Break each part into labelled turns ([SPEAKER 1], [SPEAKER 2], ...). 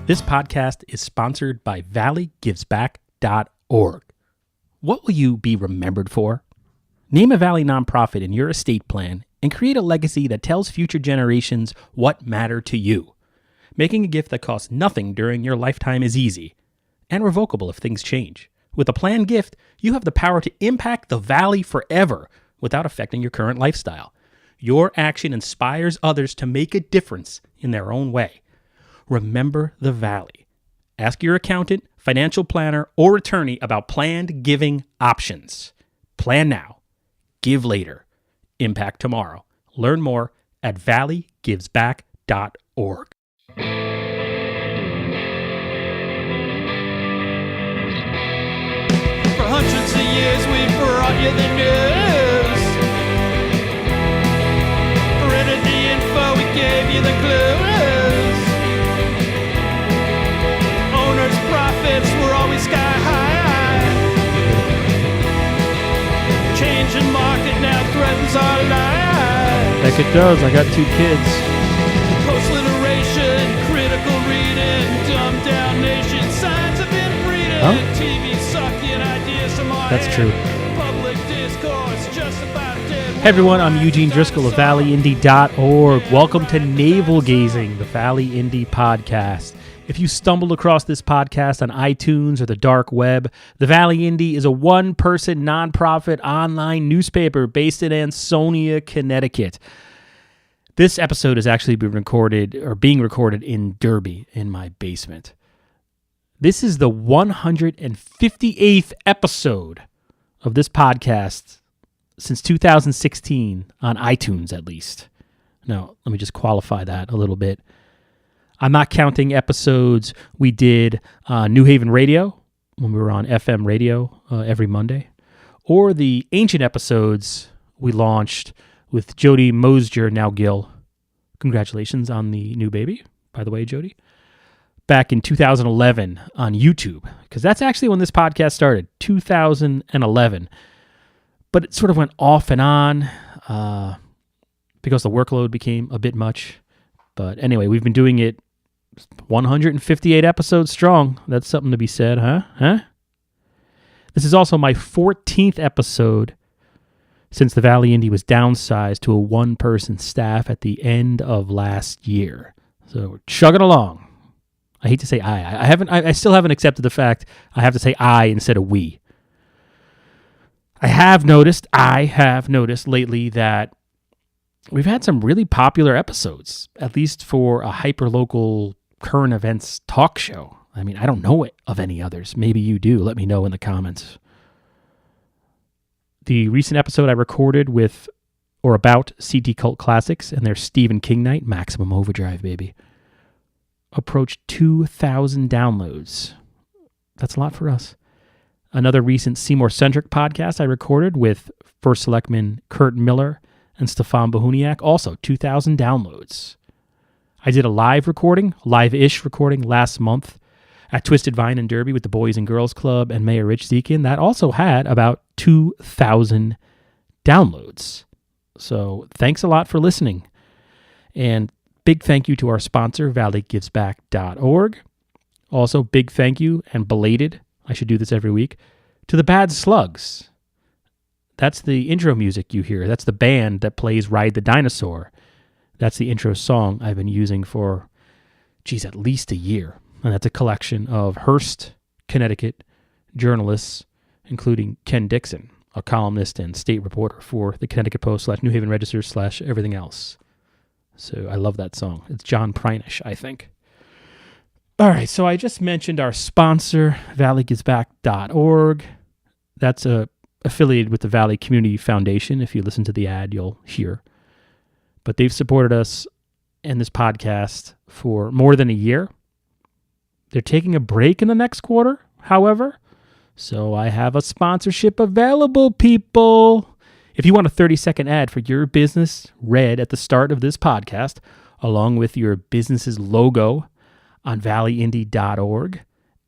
[SPEAKER 1] This podcast is sponsored by valleygivesback.org. What will you be remembered for? Name a Valley nonprofit in your estate plan and create a legacy that tells future generations what mattered to you. Making a gift that costs nothing during your lifetime is easy and revocable if things change. With a planned gift, you have the power to impact the Valley forever without affecting your current lifestyle. Your action inspires others to make a difference in their own way. Remember the Valley. Ask your accountant, financial planner, or attorney about planned giving options. Plan now. Give later. Impact tomorrow. Learn more at valleygivesback.org.
[SPEAKER 2] For hundreds of years we brought you the news. Printed the info, we gave you the clues. Owners' profits were always sky high. Changing market now threatens our lives.
[SPEAKER 1] Heck it does. I got 2 kids.
[SPEAKER 2] Post-literation, critical reading, dumbed down nation, signs of inbreeding,
[SPEAKER 1] Huh?
[SPEAKER 2] TV sucking ideas from our
[SPEAKER 1] That's
[SPEAKER 2] head.
[SPEAKER 1] true.
[SPEAKER 2] Public discourse just about dead.
[SPEAKER 1] Hey everyone, I'm Eugene Driscoll of valleyindy.org. Welcome to Navel Gazing, the Valley Indie podcast. If you stumbled across this podcast on iTunes or the dark web, the Valley Indie is a one-person nonprofit online newspaper based in Ansonia, Connecticut. This episode is actually being recorded in Derby in my basement. This is the 158th episode of this podcast since 2016 on iTunes, at least. Now, let me just qualify that a little bit. I'm not counting episodes we did on New Haven Radio when we were on FM radio every Monday, or the ancient episodes we launched with Jody Mosger, now Gil. Congratulations on the new baby, by the way, Jody. Back in 2011 on YouTube, because that's actually when this podcast started, 2011. But it sort of went off and on because the workload became a bit much. But anyway, we've been doing it 158 episodes strong. That's something to be said, huh? This is also my 14th episode since the Valley Indie was downsized to a one-person staff at the end of last year. So we're chugging along. I hate to say I still haven't accepted the fact I have to say I instead of we. I have noticed lately that we've had some really popular episodes, at least for a hyper-local current events talk show. I mean, I don't know of any others. Maybe you do. Let me know in the comments. The recent episode I recorded with or about CT Cult Classics and their Stephen King night, Maximum Overdrive, baby, approached 2,000 downloads. That's a lot for us. Another recent Seymour-centric podcast I recorded with First Selectman Kurt Miller and Stefan Bohuniak, also 2,000 downloads. I did a live-ish recording last month at Twisted Vine in Derby with the Boys and Girls Club and Mayor Rich Zekin. That also had about 2,000 downloads. So thanks a lot for listening. And big thank you to our sponsor, valleygivesback.org. Also, big thank you and belated, I should do this every week, to the Bad Slugs. That's the intro music you hear. That's the band that plays Ride the Dinosaur. That's the intro song I've been using for, at least a year. And that's a collection of Hearst, Connecticut journalists, including Ken Dixon, a columnist and state reporter for the Connecticut Post / New Haven Register / everything else. So I love that song. It's John Prinish, I think. All right, so I just mentioned our sponsor, valleygivesback.org. That's affiliated with the Valley Community Foundation. If you listen to the ad, you'll hear. But they've supported us and this podcast for more than a year. They're taking a break in the next quarter, however. So I have a sponsorship available, people. If you want a 30-second ad for your business read at the start of this podcast, along with your business's logo on valleyindy.org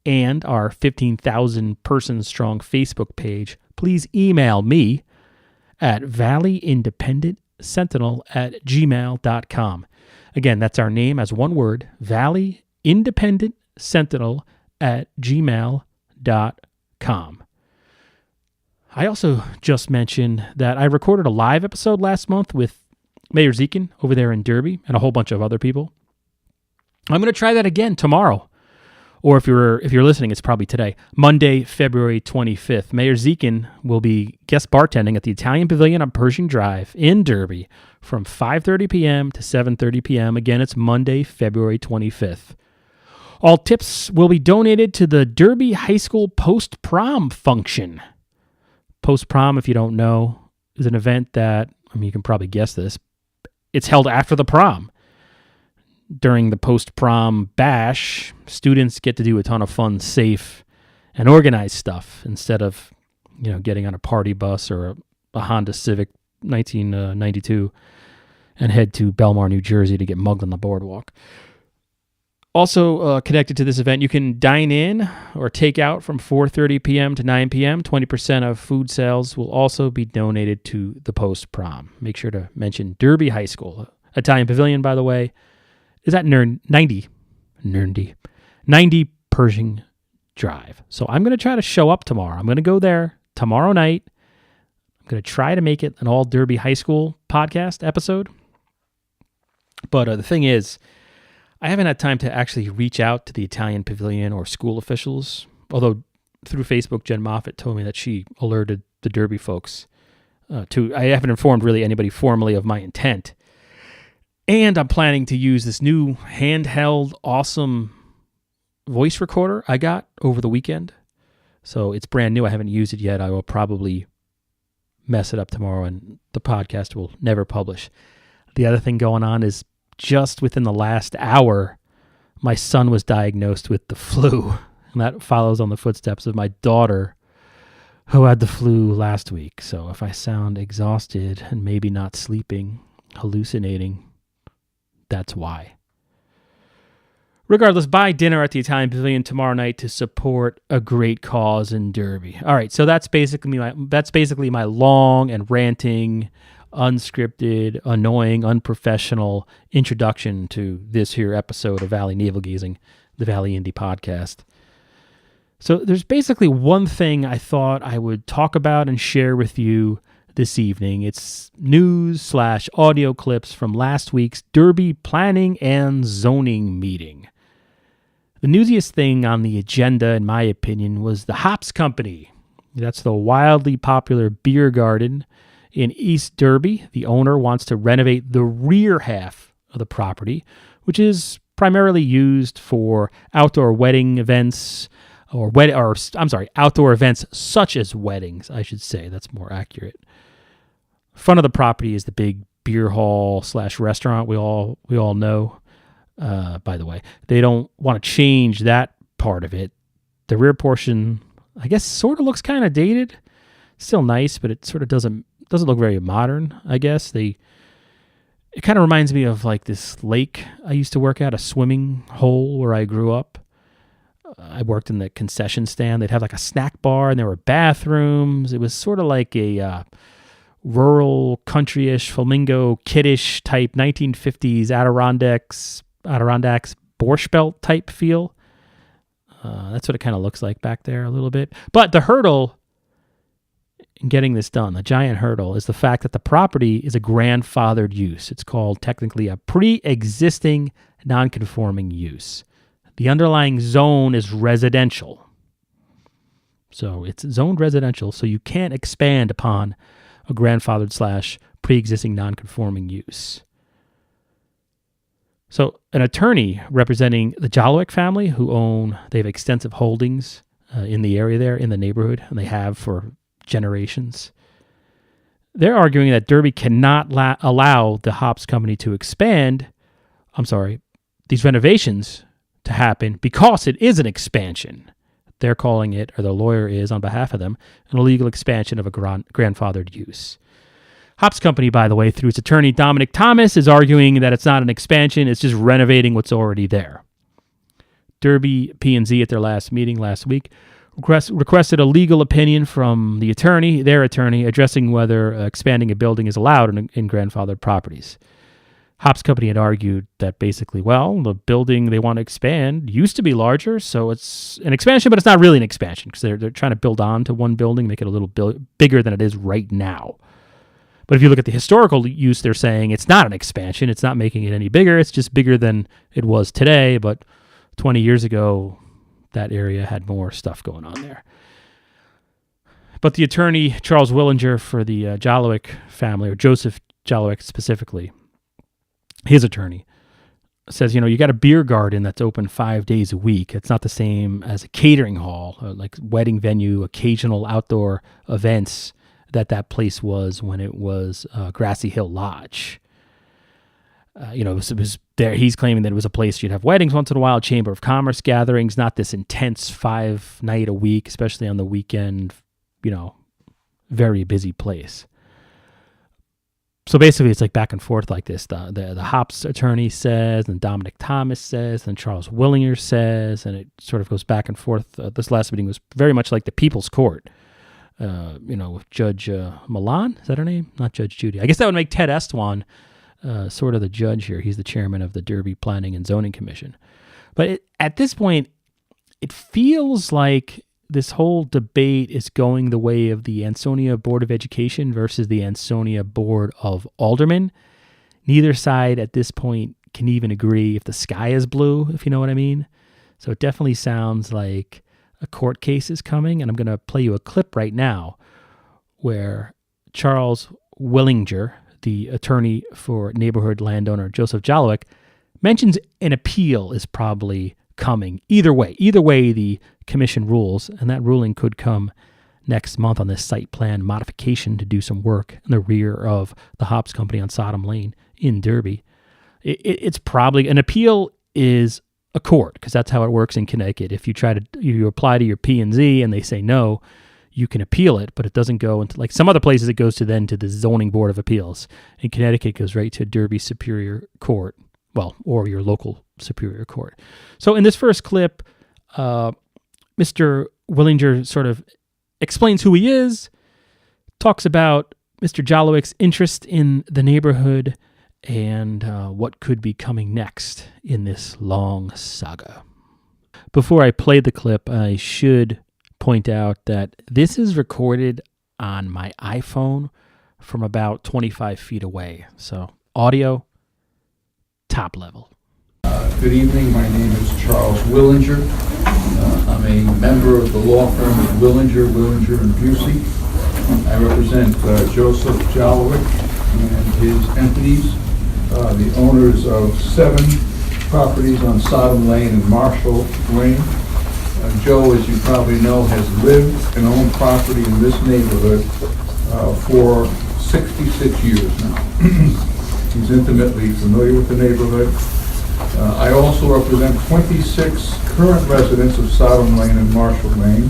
[SPEAKER 1] and our 15,000-person-strong Facebook page, please email me at valleyindependentsentinel@gmail.com. Again, that's our name as one word, valleyindependentsentinel derbysentinel@gmail.com. I also just mentioned that I recorded a live episode last month with Mayor Zekin over there in Derby and a whole bunch of other people. I'm going to try that again tomorrow. Or if you're listening, it's probably today, Monday, February 25th. Mayor Zekin will be guest bartending at the Italian Pavilion on Pershing Drive in Derby from 5:30 p.m. to 7:30 p.m. Again, it's Monday, February 25th. All tips will be donated to the Derby High School post-prom function. Post-prom, if you don't know, is an event that, you can probably guess this, it's held after the prom. During the post-prom bash, students get to do a ton of fun, safe, and organized stuff instead of, getting on a party bus or a Honda Civic 1992 and head to Belmar, New Jersey to get mugged on the boardwalk. Also connected to this event, you can dine in or take out from 4:30 p.m. to 9 p.m. 20% of food sales will also be donated to the post-prom. Make sure to mention Derby High School. Italian Pavilion, by the way, is at 90 Pershing Drive. So I'm going to try to show up tomorrow. I'm going to go there tomorrow night. I'm going to try to make it an all Derby High School podcast episode. But the thing is, I haven't had time to actually reach out to the Italian Pavilion or school officials, although through Facebook, Jen Moffitt told me that she alerted the Derby folks I haven't informed really anybody formally of my intent. And I'm planning to use this new handheld, awesome voice recorder I got over the weekend. So it's brand new. I haven't used it yet. I will probably mess it up tomorrow and the podcast will never publish. The other thing going on is just within the last hour, my son was diagnosed with the flu. And that follows on the footsteps of my daughter who had the flu last week. So if I sound exhausted and maybe not sleeping, hallucinating, that's why. Regardless, buy dinner at the Italian Pavilion tomorrow night to support a great cause in Derby. All right, so that's basically my long and ranting, unscripted, annoying, unprofessional introduction to this here episode of Valley Navel Gazing, the Valley Indie podcast. So there's basically one thing I thought I would talk about and share with you this evening. It's news/audio clips from last week's Derby Planning and Zoning meeting. The newsiest thing on the agenda, in my opinion, was the Hops Company. That's the wildly popular beer garden in East Derby. The owner wants to renovate the rear half of the property, which is primarily used for outdoor wedding events, outdoor events such as weddings, I should say. That's more accurate. Front of the property is the big beer hall / restaurant we all know. By the way, they don't want to change that part of it. The rear portion, I guess, sort of looks kind of dated. Still nice, but it sort of doesn't look very modern, I guess. It kind of reminds me of like this lake I used to work at, a swimming hole where I grew up. I worked in the concession stand. They'd have like a snack bar and there were bathrooms. It was sort of like a rural, country-ish, flamingo, kiddish type 1950s Adirondacks Borscht Belt type feel. That's what it kind of looks like back there a little bit. But the hurdle in getting this done, the giant hurdle, is the fact that the property is a grandfathered use. It's called technically a pre-existing non-conforming use. The underlying zone is residential. So it's zoned residential, so you can't expand upon a grandfathered / pre-existing non-conforming use. So an attorney representing the Jalowick family, they have extensive holdings in the area there, in the neighborhood, and they have for generations. They're arguing that Derby cannot allow the Hops Company to these renovations to happen because it is an expansion. They're calling it, or the lawyer is on behalf of them, an illegal expansion of a grandfathered use. Hops Company, by the way, through its attorney Dominic Thomas, is arguing that it's not an expansion, it's just renovating what's already there. Derby P&Z at their last meeting last week requested a legal opinion from their attorney, addressing whether expanding a building is allowed in grandfathered properties. Hops Company had argued that basically, well, the building they want to expand used to be larger, so it's an expansion, but it's not really an expansion because they're trying to build on to one building, make it a little bigger than it is right now. But if you look at the historical use, they're saying it's not an expansion. It's not making it any bigger. It's just bigger than it was today. But 20 years ago, that area had more stuff going on there. But the attorney, Charles Willinger, for the Jalowick family, or Joseph Jalowick specifically, his attorney, says, you got a beer garden that's open 5 days a week. It's not the same as a catering hall, like wedding venue, occasional outdoor events that place was when it was Grassy Hill Lodge. It was there. He's claiming that it was a place you'd have weddings once in a while, Chamber of Commerce gatherings, not this intense 5-night a week, especially on the weekend, very busy place. So basically, it's like back and forth like this. The Hops attorney says, and Dominic Thomas says, and Charles Willinger says, and it sort of goes back and forth. This last meeting was very much like the People's Court. With Judge Milan, is that her name? Not Judge Judy. I guess that would make Ted Estwan sort of the judge here. He's the chairman of the Derby Planning and Zoning Commission. But at this point, it feels like this whole debate is going the way of the Ansonia Board of Education versus the Ansonia Board of Aldermen. Neither side at this point can even agree if the sky is blue, if you know what I mean. So it definitely sounds like a court case is coming, and I'm going to play you a clip right now where Charles Willinger, the attorney for neighborhood landowner Joseph Jalowick, mentions an appeal is probably coming. Either way, the commission rules, and that ruling could come next month on this site plan modification to do some work in the rear of the Hops Company on Sodom Lane in Derby. It's probably an appeal is a court, because that's how it works in Connecticut. If you apply to your P&Z and they say no, you can appeal it, but it doesn't go into, like some other places, it goes to the Zoning Board of Appeals. In Connecticut, it goes right to Derby Superior Court, or your local Superior Court. So in this first clip, Mr. Willinger sort of explains who he is, talks about Mr. Jalowick's interest in the neighborhood, and what could be coming next in this long saga. Before I play the clip, I should point out that this is recorded on my iPhone from about 25 feet away. So audio, top level.
[SPEAKER 3] Good evening. My name is Charles Willinger. I'm a member of the law firm of Willinger and Busey. I represent Joseph Jalowick and his entities, the owners of 7 properties on Sodom Lane and Marshall Lane. Joe, as you probably know, has lived and owned property in this neighborhood for 66 years now. He's intimately familiar with the neighborhood. I also represent 26 current residents of Sodom Lane and Marshall Lane,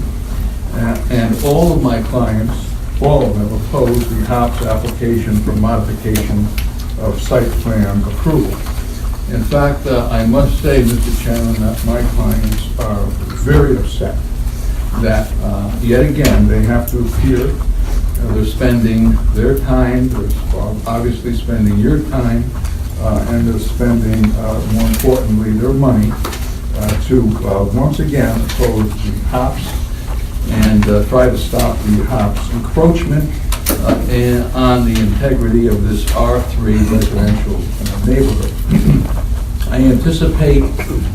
[SPEAKER 3] and all of my clients, all of them, oppose the Hops application for modification of site plan approval. In fact, I must say, Mr. Chairman, that my clients are very upset that yet again they have to appear. They're spending their time, they're obviously spending your time, and they're spending, more importantly, their money to once again oppose the Hops and try to stop the Hops encroachment on the integrity of this R3 residential neighborhood. I anticipate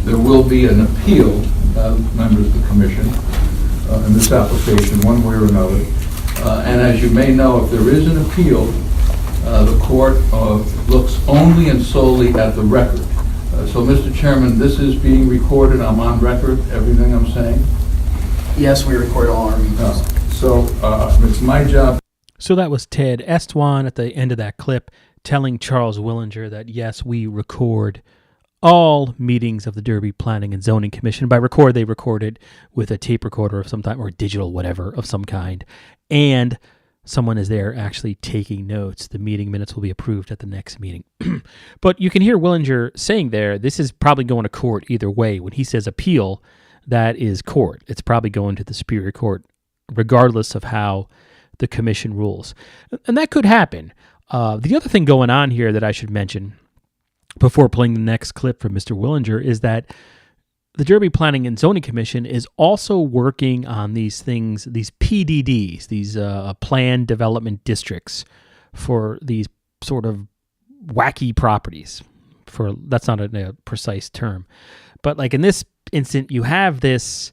[SPEAKER 3] there will be an appeal, members of the commission, in this application, one way or another. And as you may know, if there is an appeal, the court looks only and solely at the record. So, Mr. Chairman, this is being recorded. I'm on record, everything I'm saying.
[SPEAKER 4] Yes, we record all our meetings.
[SPEAKER 3] So it's my job.
[SPEAKER 1] So that was Ted Estwan at the end of that clip telling Charles Willinger that, yes, we record all meetings of the Derby Planning and Zoning Commission. By record, they recorded with a tape recorder of some type or digital whatever of some kind. And someone is there actually taking notes. The meeting minutes will be approved at the next meeting. But you can hear Willinger saying there, this is probably going to court either way. When he says appeal, that is court. It's probably going to the Superior Court, regardless of how the commission rules. And that could happen. The other thing going on here that I should mention before playing the next clip from Mr. Willinger is that the Derby Planning and Zoning Commission is also working on these things, these PDDs, these planned development districts for these sort of wacky properties. That's not a precise term, but like in this instance, you have this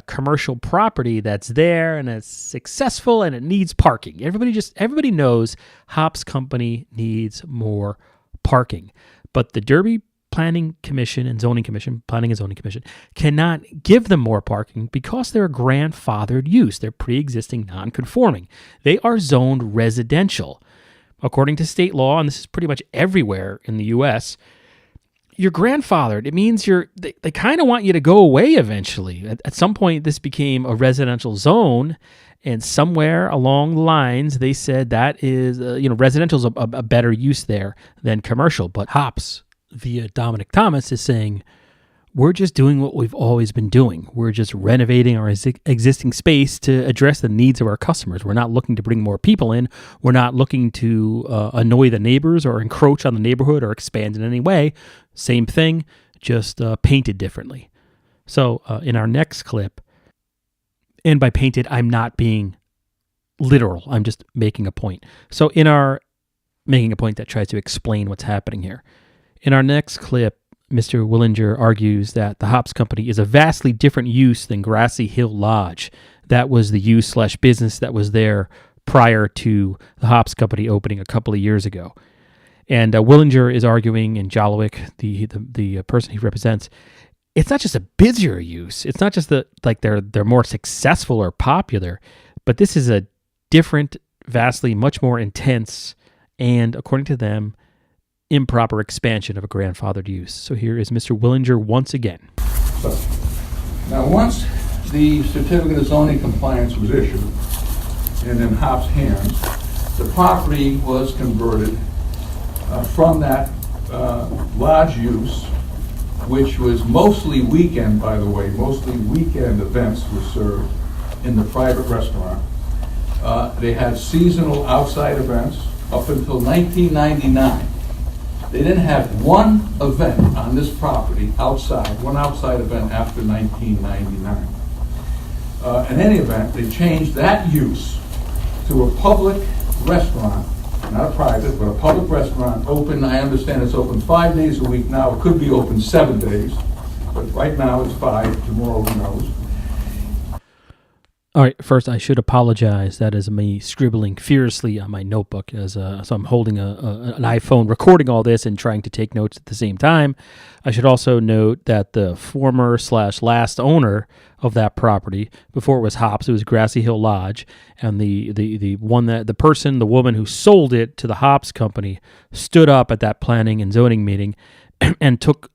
[SPEAKER 1] commercial property that's there and it's successful and it needs parking. Everybody knows Hops Company needs more parking, but the Derby Planning and Zoning Commission cannot give them more parking because they're a grandfathered use. They're pre-existing non-conforming. They are zoned residential. According to state law, and this is pretty much everywhere in the U.S., you're grandfathered. It means they kind of want you to go away eventually. At some point, this became a residential zone, and somewhere along the lines, they said that is, residential is a better use there than commercial. But Hops, via Dominic Thomas, is saying, we're just doing what we've always been doing. We're just renovating our existing space to address the needs of our customers. We're not looking to bring more people in. We're not looking to annoy the neighbors or encroach on the neighborhood or expand in any way. Same thing, just painted differently. So in our next clip, and by painted, I'm not being literal. I'm just making a point. So making a point that tries to explain what's happening here. In our next clip, Mr. Willinger argues that the Hops Company is a vastly different use than Grassy Hill Lodge. That was the use/business that was there prior to the Hops Company opening a couple of years ago. And Willinger is arguing, and Jalowick, the person he represents, it's not just a busier use. It's not just they're more successful or popular, but this is a different, vastly much more intense, and according to them, improper expansion of a grandfathered use. So here is Mr. Willinger once again.
[SPEAKER 3] So, now once the certificate of zoning compliance was issued and in Hops' hands, the property was converted from that lodge use, which was mostly weekend, by the way, mostly weekend events were served in the private restaurant. They had seasonal outside events up until 1999. They didn't have one event on this property one outside event after 1999. In any event, they changed that use to a public restaurant, not a private, but a public restaurant, open, I understand it's open 5 days a week now. It could be open 7 days, but right now it's 5, tomorrow who knows.
[SPEAKER 1] All right, first I should apologize. That is me scribbling furiously on my notebook. So I'm holding an iPhone recording all this and trying to take notes at the same time. I should also note that the former/last owner of that property, before it was Hops, it was Grassy Hill Lodge, and the woman who sold it to the Hops Company stood up at that planning and zoning meeting and took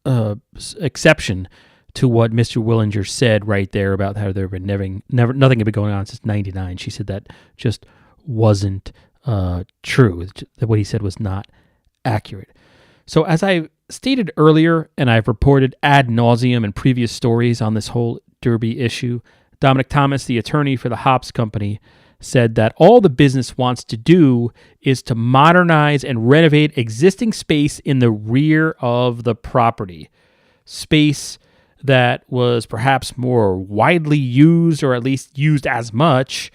[SPEAKER 1] exception to what Mr. Willinger said right there about how there had been nothing had been going on since '99. She said that just wasn't true. That what he said was not accurate. So as I stated earlier, and I've reported ad nauseum in previous stories on this whole Derby issue, Dominic Thomas, the attorney for the Hops Company, said that all the business wants to do is to modernize and renovate existing space in the rear of the property. Space that was perhaps more widely used, or at least used as much,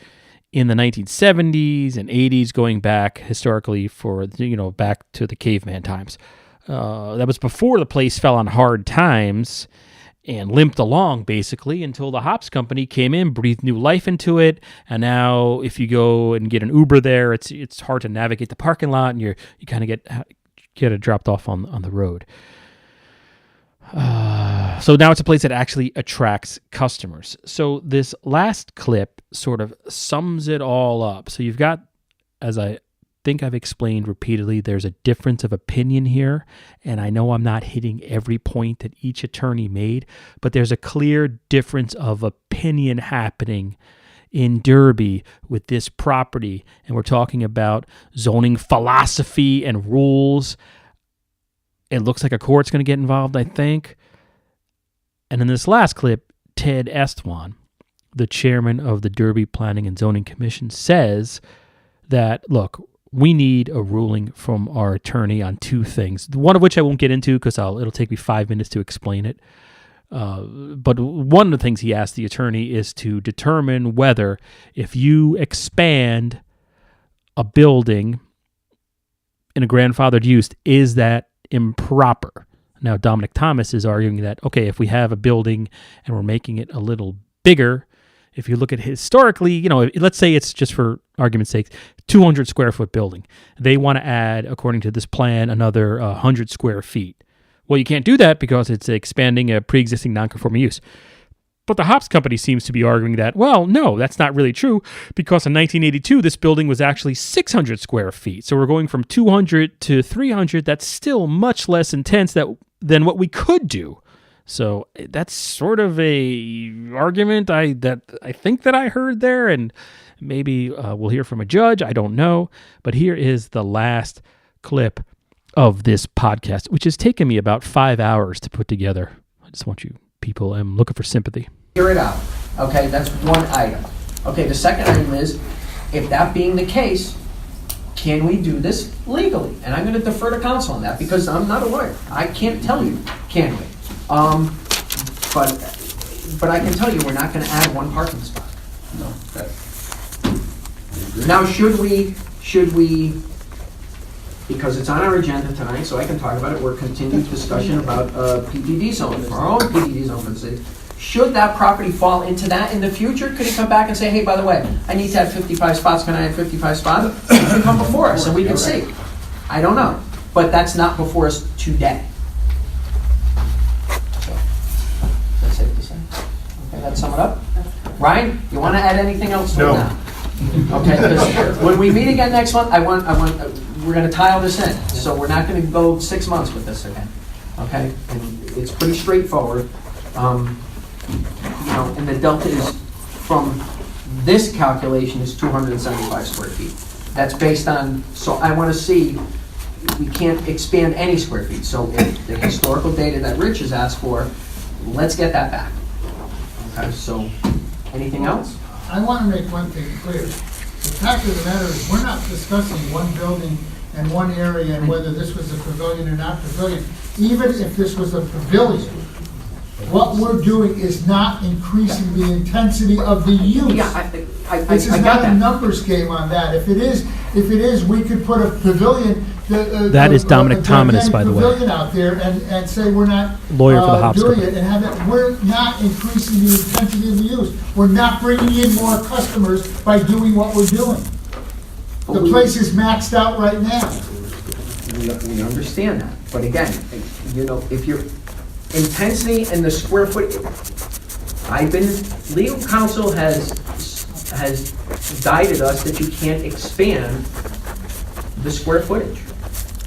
[SPEAKER 1] in the 1970s and 80s, going back historically back to the caveman times. That was before the place fell on hard times and limped along, basically, until the Hops Company came in, breathed new life into it, and now if you go and get an Uber there, it's hard to navigate the parking lot, and you kind of get it dropped off on the road. So now it's a place that actually attracts customers. So this last clip sort of sums it all up. So you've got, as I think I've explained repeatedly, there's a difference of opinion here. And I know I'm not hitting every point that each attorney made, but there's a clear difference of opinion happening in Derby with this property. And we're talking about zoning philosophy and rules. It looks like a court's going to get involved, I think. And in this last clip, Ted Estwan, the chairman of the Derby Planning and Zoning Commission, says that, look, we need a ruling from our attorney on two things, one of which I won't get into because it'll take me 5 minutes to explain it. But one of the things he asked the attorney is to determine whether if you expand a building in a grandfathered use, is that improper? Now, Dominic Thomas is arguing that, okay, if we have a building and we're making it a little bigger, if you look at historically, let's say it's just for argument's sake, 200 square foot building. They want to add, according to this plan, another 100 square feet. Well, you can't do that because it's expanding a pre-existing non-conforming use. But the hops company seems to be arguing that, well, no, that's not really true because in 1982, this building was actually 600 square feet. So we're going from 200 to 300. That's still much less intense than what we could do. So that's sort of a argument I think that I heard there, and maybe we'll hear from a judge. I don't know. But here is the last clip of this podcast, which has taken me about 5 hours to put together. I just want you people, I'm looking for sympathy.
[SPEAKER 4] Hear it out. Okay, that's one item. Okay, the second item is, if that being the case, can we do this legally? And I'm going to defer to counsel on that because I'm not a lawyer. I can't tell you, can we? But I can tell you we're not going to add one parking spot.
[SPEAKER 3] No.
[SPEAKER 4] Now, should we, because it's on our agenda tonight, so I can talk about it, we're continuing discussion about PDD zone, our own PDD zone for the city. Should that property fall into that in the future? Could he come back and say, hey, by the way, I need to have 55 spots, can I have 55 spots? He can come before us and we can see. I don't know, but that's not before us today. So, that's safe to say. Okay, let's sum it up. Ryan, you want to add anything else to it now? Okay, because when we meet again next month, we're going to tile this in. So we're not going to go 6 months with this again. Okay, and it's pretty straightforward. And the delta is from this calculation is 275 square feet. That's based on, so I want to see, we can't expand any square feet. So if the historical data that Rich has asked for, let's get that back. Okay, so anything else?
[SPEAKER 5] I want to make one thing clear. The fact of the matter is we're not discussing one building and one area and whether this was a pavilion or not pavilion. Even if this was a pavilion, what we're doing is not increasing the intensity of the use.
[SPEAKER 4] Yeah,
[SPEAKER 5] This is not a numbers game on that. If it is, we could put a pavilion.
[SPEAKER 1] That is Dominic Thomas, by the way.
[SPEAKER 5] Pavilion out there and say we're not
[SPEAKER 1] Lawyer for the hops
[SPEAKER 5] doing
[SPEAKER 1] company.
[SPEAKER 5] it and have it. We're not increasing the intensity of the use. We're not bringing in more customers by doing what we're doing. The place is maxed out right now.
[SPEAKER 4] We understand that, but again, if your intensity and the square foot, legal counsel has guided us that you can't expand the square footage.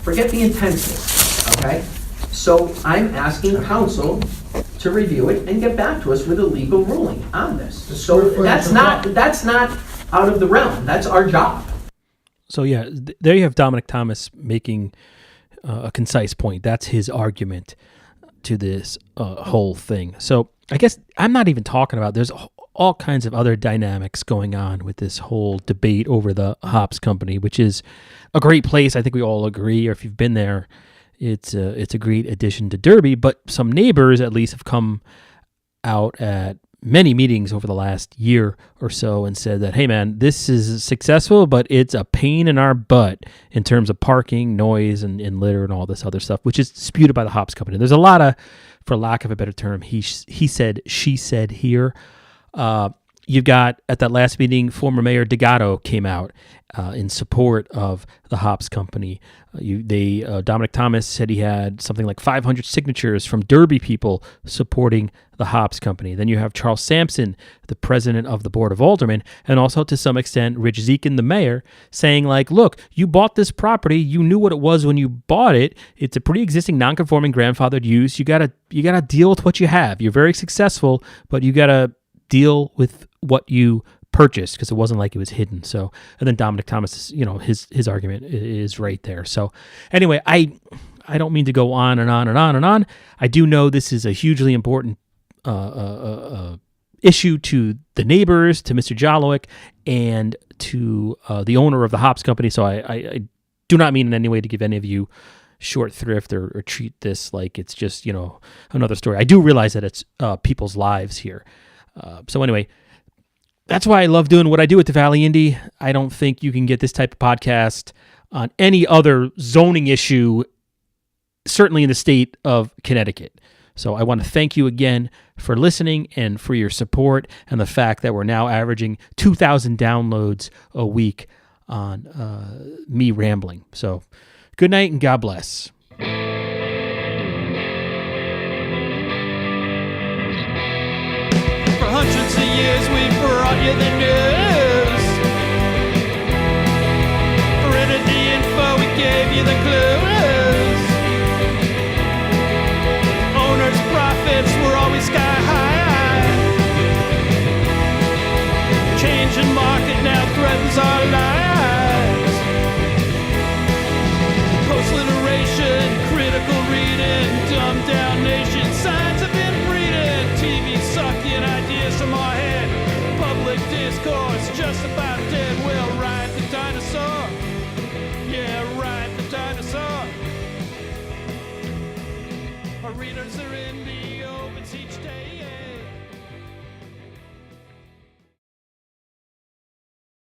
[SPEAKER 4] Forget the intensity, okay? So I'm asking counsel to review it and get back to us with a legal ruling on this. So that's not out of the realm. That's our job.
[SPEAKER 1] So yeah, there you have Dominic Thomas making a concise point. That's his argument to this whole thing. So I guess I'm not even talking about, there's all kinds of other dynamics going on with this whole debate over the hops company, which is a great place. I think we all agree, or if you've been there, it's a great addition to Derby. But some neighbors at least have come out at many meetings over the last year or so and said that, hey man, this is successful, but it's a pain in our butt in terms of parking, noise, and litter and all this other stuff, which is disputed by the hops company. There's a lot of, for lack of a better term, he said, she said here. You've got, at that last meeting, former Mayor DeGatto came out in support of the hops company. Dominic Thomas said he had something like 500 signatures from Derby people supporting the hops company. Then you have Charles Sampson, the president of the Board of Aldermen, and also to some extent Rich Zekin, the mayor, saying like, look, you bought this property, you knew what it was when you bought it. It's a pre-existing non-conforming grandfathered use. You gotta deal with what you have. You're very successful, but you gotta deal with what you purchased because it wasn't like it was hidden. So, and then Dominic Thomas, his argument is right there. So anyway, I don't mean to go on and on and on and on. I do know this is a hugely important issue to the neighbors, to Mr. Jalowick, and to the owner of the hops company. So I do not mean in any way to give any of you short thrift or treat this like it's just, another story. I do realize that it's people's lives here. So anyway, that's why I love doing what I do at the Valley Indie. I don't think you can get this type of podcast on any other zoning issue, certainly in the state of Connecticut. So I want to thank you again for listening and for your support and the fact that we're now averaging 2,000 downloads a week on me rambling. So good night and God bless.
[SPEAKER 2] For hundreds of years we've brought you the news. Printed the info, we gave you the clues. Owners' profits were always sky high. Changing market now threatens our lives. Post-literation, critical reading, dumbed down nation, signs have been breeding. TV sucking ideas from our head. Public discourse just about dead. Well, ride the dinosaur. Yeah, ride the dinosaur. Our readers are in the opens each day.